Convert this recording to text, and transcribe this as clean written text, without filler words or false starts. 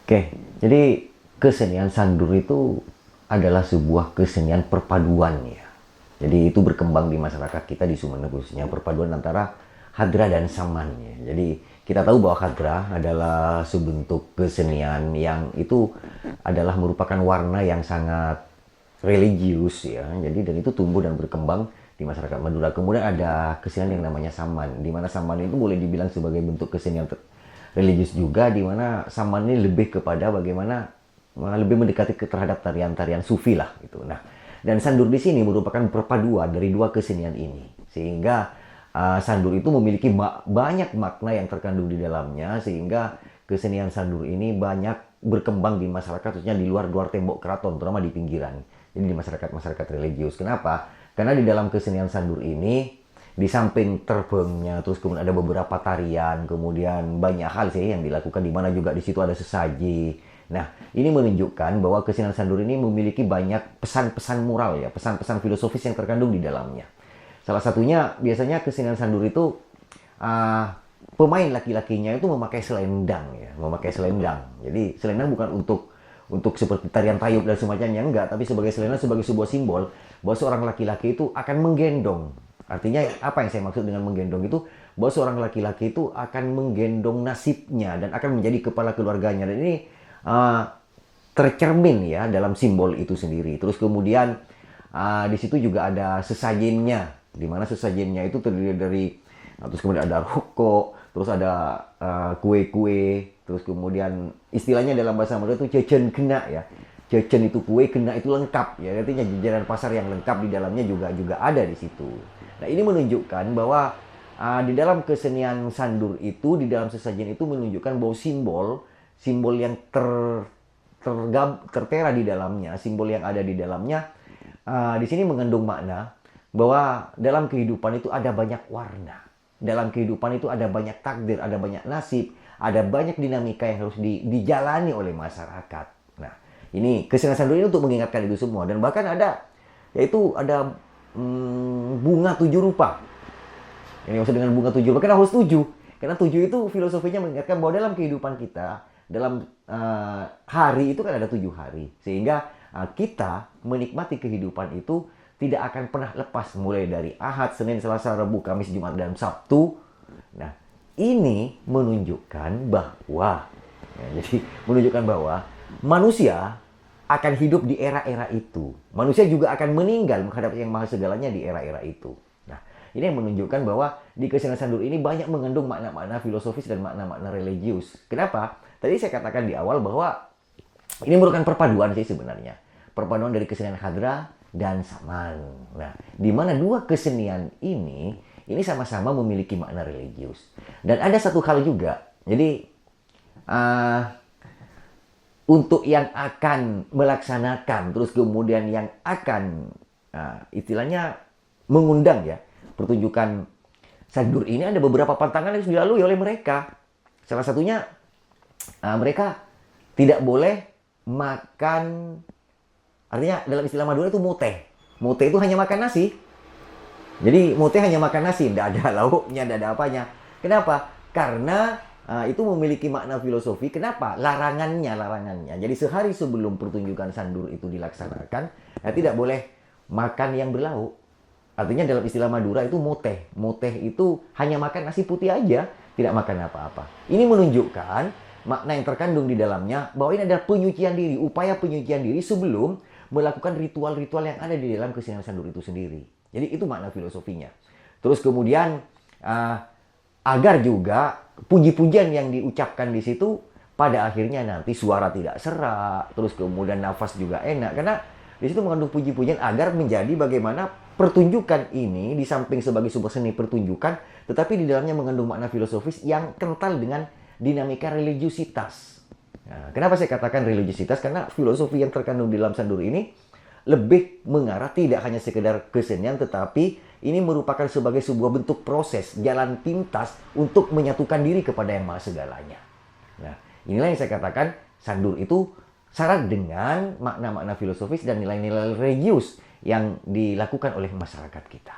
Oke, jadi kesenian sandur itu adalah sebuah kesenian perpaduan ya. Jadi itu berkembang di masyarakat kita di Sumeneb khususnya, perpaduan antara hadra dan saman ya. Jadi kita tahu bahwa hadra adalah sebentuk kesenian yang itu adalah merupakan warna yang sangat religius ya. Jadi dan itu tumbuh dan berkembang di masyarakat Madura. Kemudian ada kesenian yang namanya saman, di mana saman itu boleh dibilang sebagai bentuk kesenian religius juga, di mana saman ini lebih kepada bagaimana lebih mendekati terhadap tarian-tarian sufi lah gitu. Nah, dan sandur di sini merupakan perpaduan dari dua kesenian ini, sehingga sandur itu memiliki banyak makna yang terkandung di dalamnya, sehingga kesenian sandur ini banyak berkembang di masyarakat, khususnya di luar tembok keraton, terutama di pinggiran. Jadi di masyarakat religius. Kenapa? Karena di dalam kesenian sandur ini, di samping terbangnya, terus kemudian ada beberapa tarian, kemudian banyak hal sih yang dilakukan, di mana juga di situ ada sesaji. Nah, ini menunjukkan bahwa kesenian sandur ini memiliki banyak pesan-pesan moral ya, pesan-pesan filosofis yang terkandung di dalamnya. Salah satunya biasanya kesenian sandur itu pemain laki-lakinya itu memakai selendang ya, memakai selendang. Jadi selendang bukan untuk seperti tarian tayub dan semacamnya, enggak, tapi sebagai selendang sebagai sebuah simbol bahwa seorang laki-laki itu akan menggendong. Artinya apa yang saya maksud dengan menggendong itu? Bahwa seorang laki-laki itu akan menggendong nasibnya dan akan menjadi kepala keluarganya. Dan ini tercermin ya dalam simbol itu sendiri. Terus kemudian di situ juga ada sesajinnya, di mana sesajinnya itu terdiri dari terus kemudian ada rokok, terus ada kue-kue, terus kemudian istilahnya dalam bahasa Madura itu cecen kena ya. Cecen itu kue, kena itu lengkap ya. Artinya jajanan pasar yang lengkap di dalamnya juga ada di situ. Nah, ini menunjukkan bahwa di dalam kesenian sandur itu, di dalam sesajen itu menunjukkan bahwa simbol yang tertera di dalamnya, simbol yang ada di dalamnya, di sini mengandung makna bahwa dalam kehidupan itu ada banyak warna. Dalam kehidupan itu ada banyak takdir, ada banyak nasib, ada banyak dinamika yang harus dijalani oleh masyarakat. Nah, ini kesenian sandur ini untuk mengingatkan itu semua. Dan bahkan ada bunga 7 rupa. Ini maksud dengan bunga 7 rupa, kenapa harus 7? Karena 7 itu filosofinya mengingatkan bahwa dalam kehidupan kita, dalam hari itu kan ada 7 hari. Sehingga kita menikmati kehidupan itu tidak akan pernah lepas, mulai dari Ahad, Senin, Selasa, Rabu, Kamis, Jumat, dan Sabtu. Nah, ini menunjukkan bahwa manusia akan hidup di era-era itu. Manusia juga akan meninggal menghadap Yang Maha Segalanya di era-era itu. Nah, ini yang menunjukkan bahwa di kesenian sandur ini banyak mengandung makna-makna filosofis dan makna-makna religius. Kenapa? Tadi saya katakan di awal bahwa ini merupakan perpaduan sih sebenarnya. Perpaduan dari kesenian hadra dan saman. Nah, di mana dua kesenian ini sama-sama memiliki makna religius. Dan ada satu hal juga. Jadi, untuk yang akan melaksanakan, terus kemudian yang akan istilahnya mengundang ya pertunjukan sandur ini, ada beberapa pantangan yang harus dilalui oleh mereka. Salah satunya mereka tidak boleh makan, artinya dalam istilah Madura itu mote. Mote itu hanya makan nasi. Jadi mote hanya makan nasi, tidak ada lauknya, tidak ada apanya. Kenapa? Karena itu memiliki makna filosofi. Kenapa? Larangannya. Jadi sehari sebelum pertunjukan sandur itu dilaksanakan, tidak boleh makan yang berlauk. Artinya dalam istilah Madura itu moteh. Moteh itu hanya makan nasi putih aja, tidak makan apa-apa. Ini menunjukkan makna yang terkandung di dalamnya, bahwa ini adalah penyucian diri, upaya penyucian diri sebelum melakukan ritual-ritual yang ada di dalam kesenian sandur itu sendiri. Jadi itu makna filosofinya. Terus kemudian agar juga puji-pujian yang diucapkan di situ pada akhirnya nanti suara tidak serak, terus kemudian nafas juga enak, karena di situ mengandung puji-pujian agar menjadi bagaimana pertunjukan ini di samping sebagai sebuah seni pertunjukan, tetapi di dalamnya mengandung makna filosofis yang kental dengan dinamika religiusitas. Nah, kenapa saya katakan religiusitas? Karena filosofi yang terkandung di dalam sandur ini lebih mengarah tidak hanya sekedar kesenian, tetapi ini merupakan sebagai sebuah bentuk proses, jalan pintas untuk menyatukan diri kepada Yang Maha Segalanya. Nah, inilah yang saya katakan sandur itu syarat dengan makna-makna filosofis dan nilai-nilai religius yang dilakukan oleh masyarakat kita.